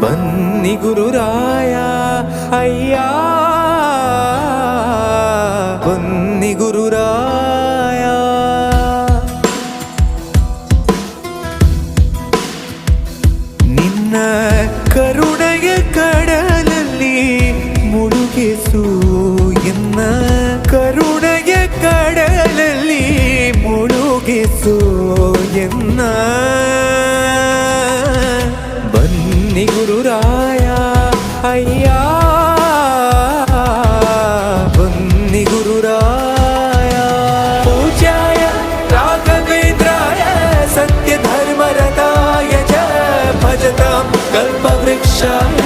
ಬನ್ನಿ ಗುರುರಾಯ ಅಯ್ಯ, ಬನ್ನಿ ಗುರುರಾಯ. ನಿನ್ನ ಕರುಣೆಯ ಕಡಲಲ್ಲಿ ಮುಳುಗಿಸು ಎನ್ನ, ಕರುಣೆಯ ಕಡಲಲ್ಲಿ ಮುಳುಗಿಸು ಎನ್ನ. ಬನ್ನಿ ಗುರುರಾಯ ಅಯ್ಯ, ಬನ್ನಿ ಗುರುರಾಯ. ಪೂಜ್ಯಾಯ ರಾಘವೇಂದ್ರಾಯ ಸತ್ಯ ಧರ್ಮರತಾಯ ಚ ಭಜತಾಂ ಕಲ್ಪವೃಕ್ಷಾಯ